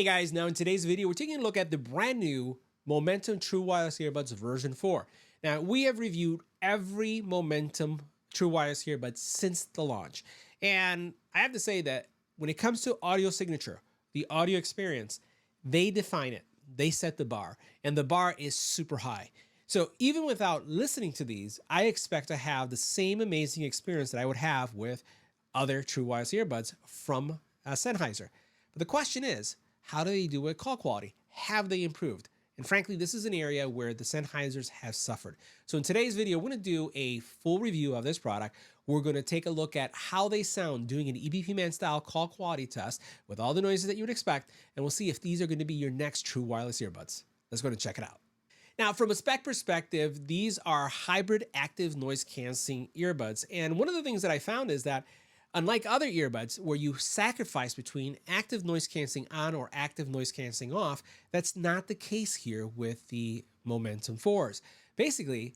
Hey guys, now in today's video, we're taking a look at the brand new Momentum True Wireless Earbuds version 4. Now, we have reviewed every Momentum True Wireless Earbuds since the launch. And I have to say that when it comes to audio signature, the audio experience, they define it. They set the bar, and the bar is super high. So even without listening to these, I expect to have the same amazing experience that I would have with other True Wireless Earbuds from Sennheiser. But the question is, how do they do with call quality? Have they improved? And frankly, this is an area where the Sennheisers have suffered. So in today's video, we're going to do a full review of this product. We're going to take a look at how they sound doing an EBPMAN style call quality test with all the noises that you would expect. And we'll see if these are going to be your next true wireless earbuds. Let's go and check it out. Now, from a spec perspective, these are hybrid active noise canceling earbuds. And one of the things that I found is that unlike other earbuds where you sacrifice between active noise canceling on or active noise canceling off, that's not the case here with the Momentum 4s. Basically,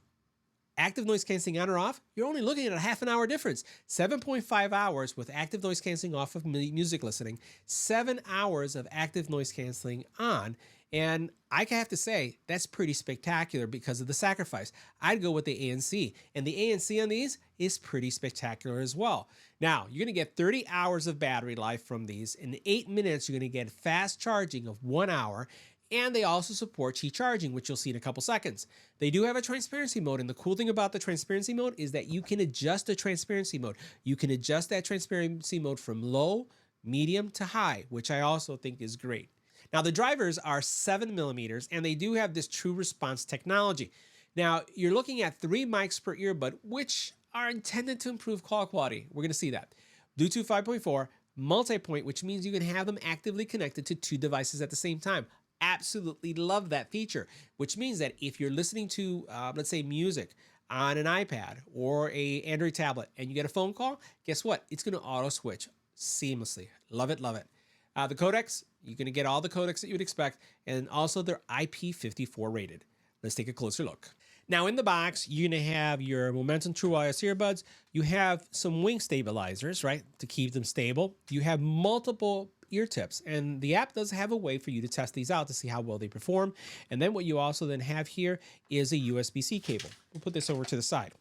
active noise canceling on or off, you're only looking at a half an hour difference. 7.5 hours with active noise canceling off of music listening, 7 hours of active noise canceling on. And I have to say, that's pretty spectacular because of the sacrifice. I'd go with the ANC, and the ANC on these is pretty spectacular as well. Now, you're going to get 30 hours of battery life from these. In 8 minutes, you're going to get fast charging of 1 hour. And they also support Qi charging, which you'll see in a couple seconds. They do have a transparency mode, and the cool thing about the transparency mode is that you can adjust the transparency mode. You can adjust that transparency mode from low, medium to high, which I also think is great. Now, the drivers are 7 millimeters, and they do have this true response technology. Now, you're looking at 3 mics per earbud, which are intended to improve call quality. We're going to see that. Bluetooth 5.4, multi-point, which means you can have them actively connected to 2 devices at the same time. Absolutely love that feature, which means that if you're listening to, let's say, music on an iPad or a Android tablet and you get a phone call, guess what? It's going to auto switch seamlessly. Love it, love it. The codecs, you're going to get all the codecs that you would expect, and also they're IP54 rated. Let's take a closer look. Now in the box, you're going to have your Momentum True Wireless earbuds. You have some wing stabilizers, right, to keep them stable. You have multiple ear tips, and the app does have a way for you to test these out to see how well they perform. And then what you also then have here is a USB-C cable. We'll put this over to the side.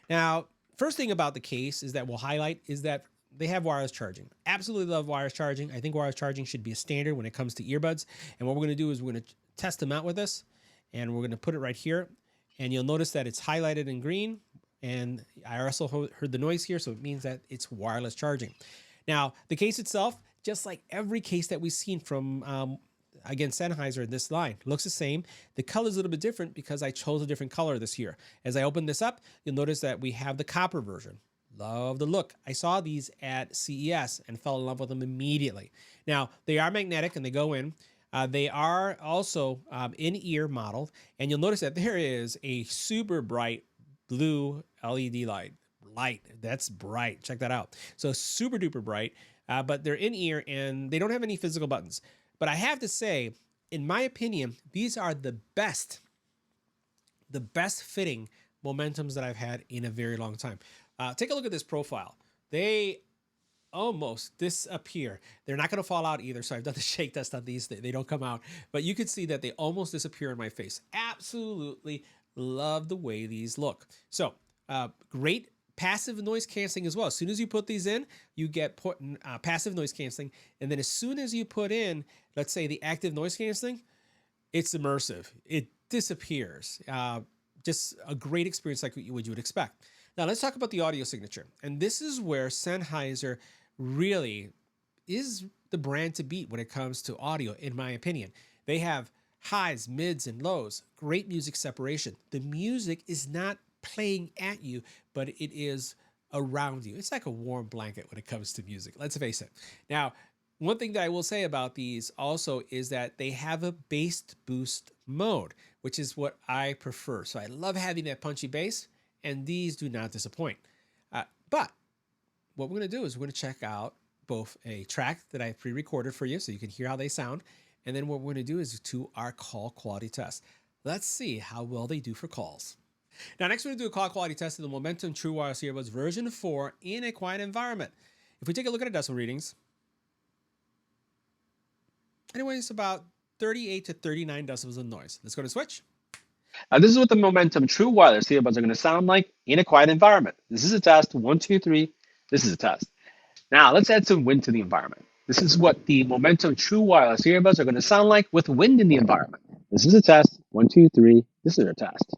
Now, first thing about the case is that we'll highlight is that they have wireless charging. Absolutely love wireless charging. I think wireless charging should be a standard when it comes to earbuds. And what we're going to do is we're going to test them out with this, and we're going to put it right here. And you'll notice that it's highlighted in green, and I also heard the noise here, so it means that it's wireless charging. Now, the case itself, just like every case that we've seen from, again, Sennheiser in this line, looks the same. The color is a little bit different because I chose a different color this year. As I open this up, you'll notice that we have the copper version. Love the look. I saw these at CES and fell in love with them immediately. Now, they are magnetic and they go in. They are also in-ear modeled, and you'll notice that there is a super bright blue LED light. That's bright. Check that out. So super duper bright, but they're in-ear and they don't have any physical buttons. But I have to say, in my opinion, these are the best fitting Momentums that I've had in a very long time. Take a look at this profile. They almost disappear. They're not going to fall out either, so I've done the shake test on these. They don't come out, but you can see that they almost disappear in my face. Absolutely love the way these look. So great passive noise canceling as well. As soon as you put these in, you get passive noise canceling, and then as soon as you put in, let's say, the active noise canceling, it's immersive. It disappears. Just a great experience like what you would expect. Now let's talk about the audio signature. And this is where Sennheiser really is the brand to beat when it comes to audio, in my opinion. They have highs, mids, and lows, great music separation. The music is not playing at you, but it is around you. It's like a warm blanket when it comes to music. Let's face it. Now, one thing that I will say about these also is that they have a bass boost mode, which is what I prefer. So I love having that punchy bass, and these do not disappoint. But what we're going to do is we're going to check out both a track that I pre-recorded for you so you can hear how they sound, and then what we're going to do is do our call quality test. Let's see how well they do for calls. Now, next we're going to do a call quality test of the Momentum True Wireless Earbuds version 4 in a quiet environment. If we take a look at our decibel readings, Anyways, about 38 to 39 decibels of noise. Let's go to switch. Now, this is what the Momentum True Wireless earbuds are going to sound like in a quiet environment. This is a test. 1, 2, 3. This is a test. Now, let's add some wind to the environment. This is what the Momentum True Wireless earbuds are going to sound like with wind in the environment. This is a test. 1, 2, 3. This is a test.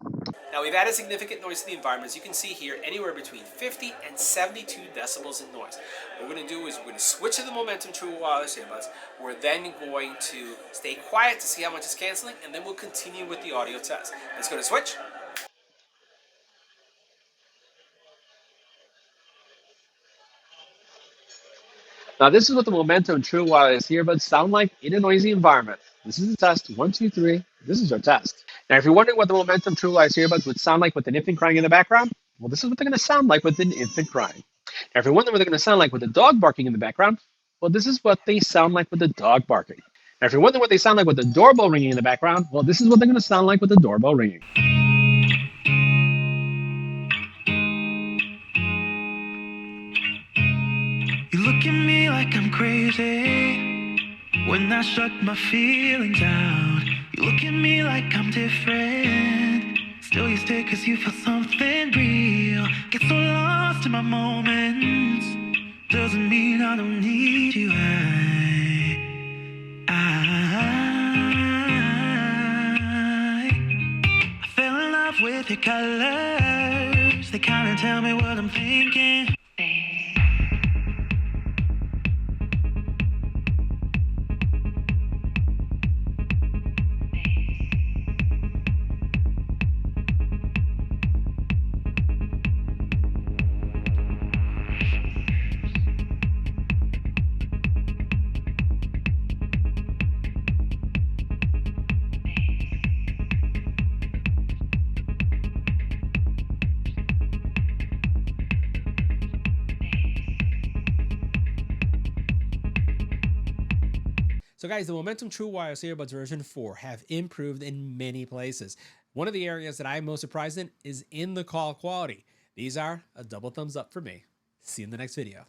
Now we've added significant noise to the environment. As you can see here, anywhere between 50 and 72 decibels in noise. What we're going to do is we're going to switch to the Momentum True Wireless earbuds. We're then going to stay quiet to see how much is canceling, and then we'll continue with the audio test. Let's go to switch. Now, this is what the Momentum True Wireless earbuds sound like in a noisy environment. This is a test. 1, 2, 3. This is our test. Now, if you're wondering what the Momentum True Wireless earbuds would sound like with an infant crying in the background, well, this is what they're going to sound like with an infant crying. Now, if you're wondering what they're going to sound like with a dog barking in the background, well, this is what they sound like with a dog barking. Now, if you're wondering what they sound like with the doorbell ringing in the background, well, this is what they're going to sound like with the doorbell ringing. You look at me like I'm crazy when I shut my feelings out. You look at me like I'm different. Still you stay cause you feel something real. Get so lost in my moments. Doesn't mean I don't need you. I fell in love with your colors. They kinda tell me what I'm thinking. So guys, the Momentum True Wireless earbuds version 4 have improved in many places. One of the areas that I'm most surprised in is in the call quality. These are a double thumbs up for me. See you in the next video.